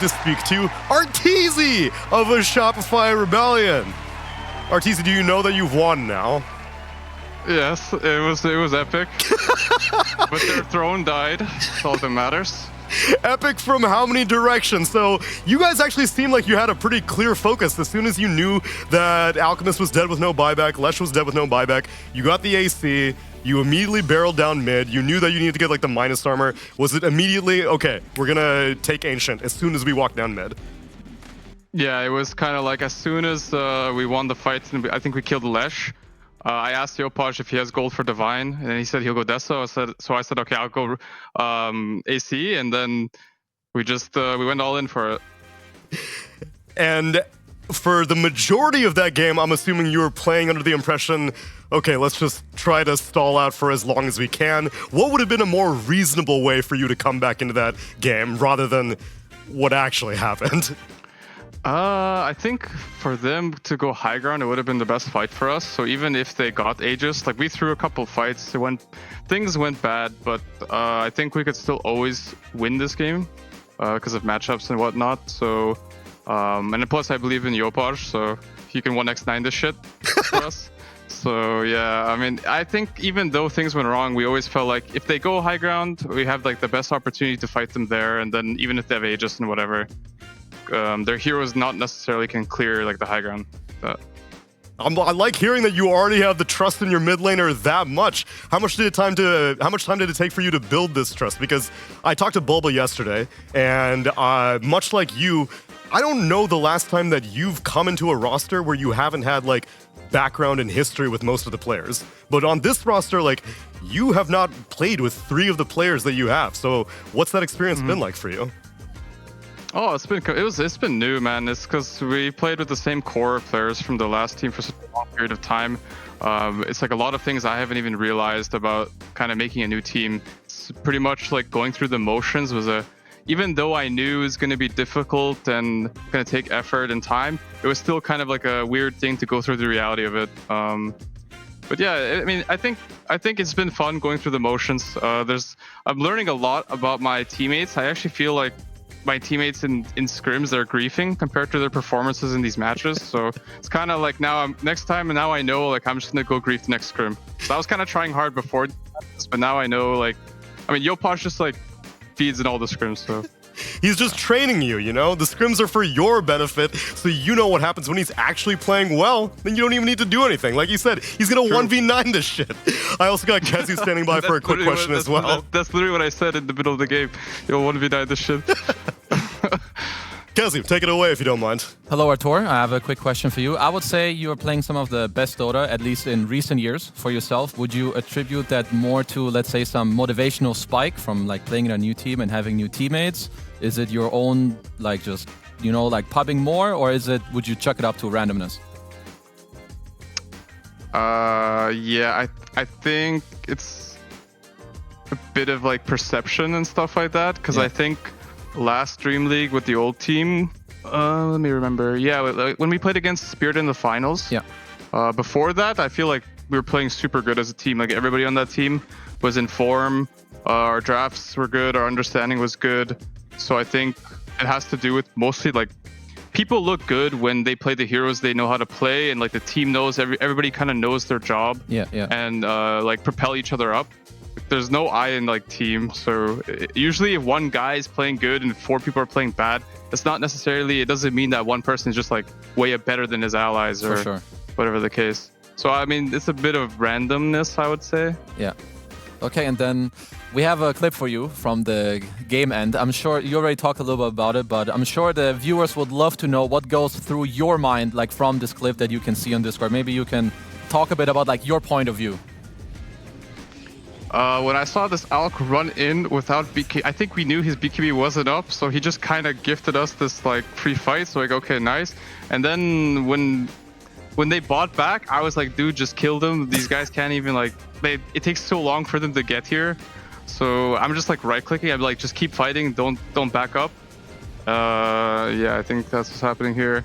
to speak to Arteezy of a Shopify Rebellion. Arteezy, do you know that you've won now? Yes, it was epic. But their throne died. That's all that matters. Epic from how many directions? So you guys actually seemed like you had a pretty clear focus. As soon as you knew that Alchemist was dead with no buyback, Lesh was dead with no buyback, you got the AC, you immediately barreled down mid, you knew that you needed to get like the minus armor. Was it immediately, okay, we're gonna take Ancient as soon as we walk down mid? Yeah, it was kind of like as soon as we won the fight, and I think we killed Lesh, I asked Yopaj if he has gold for Divine, and he said he'll go Deso. I said, okay, I'll go AC, and then we just we went all in for it. And for the majority of that game, I'm assuming you were playing under the impression, okay, let's just try to stall out for as long as we can. What would have been a more reasonable way for you to come back into that game rather than what actually happened? I think for them to go high ground, it would have been the best fight for us. So even if they got Aegis, like we threw a couple fights, things went bad, but I think we could still always win this game because of matchups and whatnot. So, and plus I believe in Yopaj, so he can 1x9 this shit for us. So yeah, I mean, I think even though things went wrong, we always felt like if they go high ground, we have like the best opportunity to fight them there. And then even if they have Aegis and whatever, their heroes not necessarily can clear like the high ground. But I like hearing that you already have the trust in your mid laner that much. How much time did it take for you to build this trust? Because I talked to Bulba yesterday, and much like you, I don't know the last time that you've come into a roster where you haven't had like background and history with most of the players. But on this roster, like, you have not played with 3 of the players that you have. So what's that experience been like for you? Oh, it's been new, man. It's because we played with the same core of players from the last team for such a long period of time. It's like a lot of things I haven't even realized about kind of making a new team. It's pretty much like going through the motions even though I knew it was going to be difficult and going to take effort and time, it was still kind of like a weird thing to go through the reality of it. But yeah, I mean, I think it's been fun going through the motions. I'm learning a lot about my teammates. I actually feel like my teammates in scrims, they're griefing compared to their performances in these matches. So it's kind of like next time I know like I'm just gonna go grief the next scrim. So I was kind of trying hard before this, but now I know, like, I mean, Yopaj just like feeds in all the scrims, so he's just training you, you know? The scrims are for your benefit, so you know what happens when he's actually playing well. Then you don't even need to do anything. Like you said, he's gonna 1v9 this shit. I also got Kezi standing by for a quick question as well. That's literally what I said in the middle of the game. You'll 1v9 this shit. Kezi, take it away if you don't mind. Hello, Artur. I have a quick question for you. I would say you are playing some of the best Dota, at least in recent years, for yourself. Would you attribute that more to, let's say, some motivational spike from like playing in a new team and having new teammates? Is it your own, like, just, you know, like pubbing more, or would you chuck it up to randomness? Yeah, I think it's a bit of like perception and stuff like that, because I think last DreamLeague with the old team, let me remember. Yeah, when we played against Spirit in the finals. Yeah. Before that, I feel like we were playing super good as a team. Like everybody on that team was in form. Our drafts were good. Our understanding was good. So I think it has to do with mostly like people look good when they play the heroes they know how to play, and like the team knows everybody kind of knows their job. Yeah. And like propel each other up. There's no I in like team, so usually if one guy is playing good and 4 people are playing bad, it's not necessarily, it doesn't mean that one person is just like way better than his allies or whatever the case. So I mean, it's a bit of randomness, I would say. Yeah. Okay, and then we have a clip for you from the game end. I'm sure you already talked a little bit about it, but I'm sure the viewers would love to know what goes through your mind, like from this clip that you can see on Discord. Maybe you can talk a bit about like your point of view. When I saw this Alk run in without BK, I think we knew his BKB wasn't up, so he just kind of gifted us this like free fight. So like, okay, nice. And then when they bought back, I was like, dude, just kill them. These guys can't even like, it takes so long for them to get here. So I'm just like right clicking. I'm like, just keep fighting. Don't back up. Yeah, I think that's what's happening here.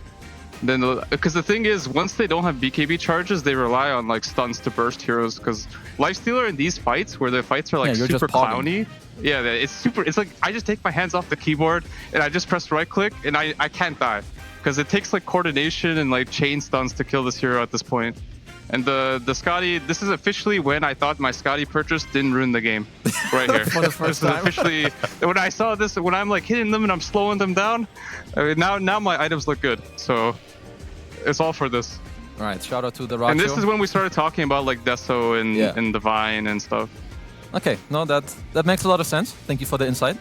Then, because the thing is, once they don't have BKB charges, they rely on like stuns to burst heroes. Because Lifestealer in these fights, where the fights are like you're super just pogging. clowny, yeah, it's super. It's like I just take my hands off the keyboard and I just press right click and I can't die because it takes like coordination and like chain stuns to kill this hero at this point. And the Scotty, this is officially when I thought my Scotty purchase didn't ruin the game. Right here. For the first This is time. officially, when I saw this, when I'm like hitting them and I'm slowing them down, I mean, now my items look good. So it's all for this. All right, shout out to the Ratio. And this is when we started talking about like Deso and Divine and stuff. Okay, no, that makes a lot of sense. Thank you for the insight.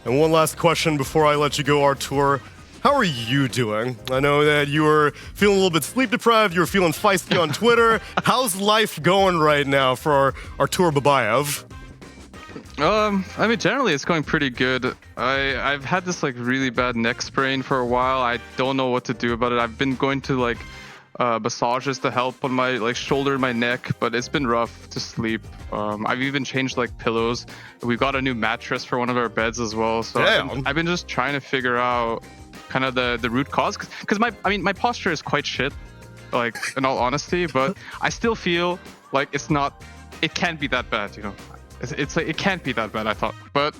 And one last question before I let you go, Artur. How are you doing? I know that you were feeling a little bit sleep deprived. You were feeling feisty on Twitter. How's life going right now for Artur Babayev? I mean, generally it's going pretty good. I've had this like really bad neck sprain for a while. I don't know what to do about it. I've been going to like massages to help on my like shoulder and my neck, but it's been rough to sleep. I've even changed like pillows. We got a new mattress for one of our beds as well. So I've been just trying to figure out kind of the root cause, because my posture is quite shit, like in all honesty, but I still feel like it can't be that bad, you know. It's like it can't be that bad, I thought. But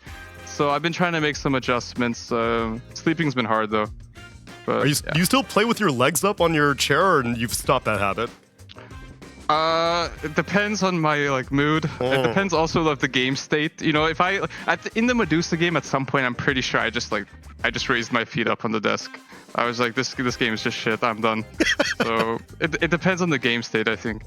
so I've been trying to make some adjustments. Sleeping's been hard though. But Do you still play with your legs up on your chair, or you've stopped that habit? It depends on my like mood. It depends also of the game state. You know, if in the Medusa game at some point, I'm pretty sure I just raised my feet up on the desk. I was like, this game is just shit. I'm done. So it depends on the game state, I think.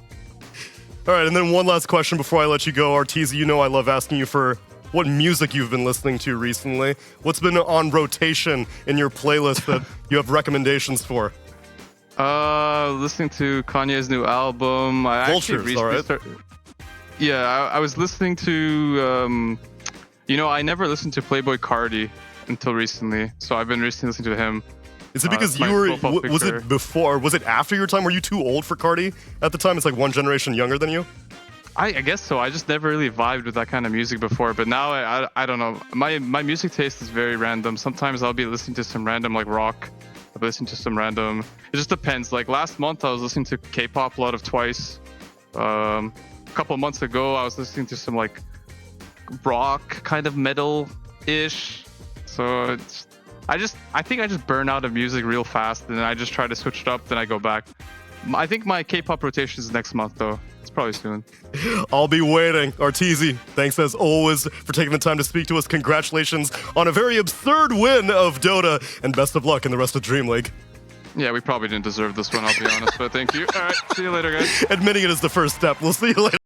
All right, and then one last question before I let you go, Arteezy. You know I love asking you for what music you've been listening to recently. What's been on rotation in your playlist that you have recommendations for? Listening to Kanye's new album. Vultures, all right. Yeah, I was listening to, I never listened to Playboi Carti until recently, so I've been recently listening to him. Is it because you were, was it before, was it after your time? Were you too old for Carti at the time? It's like one generation younger than you? I guess so. I just never really vibed with that kind of music before, but now I don't know. My music taste is very random. Sometimes I'll be listening to some random like rock. I'll be listening to some random. It just depends. Like last month I was listening to K-pop a lot of Twice. A couple of months ago I was listening to some like rock kind of metal-ish. So I think I just burn out of music real fast, and then I just try to switch it up, then I go back. I think my K-pop rotation is next month though. It's probably soon. I'll be waiting. Arteezy, thanks as always for taking the time to speak to us. Congratulations on a very absurd win of Dota, and best of luck in the rest of DreamLeague. Yeah, we probably didn't deserve this one, I'll be honest, but thank you. All right, see you later, guys. Admitting it is the first step. We'll see you later.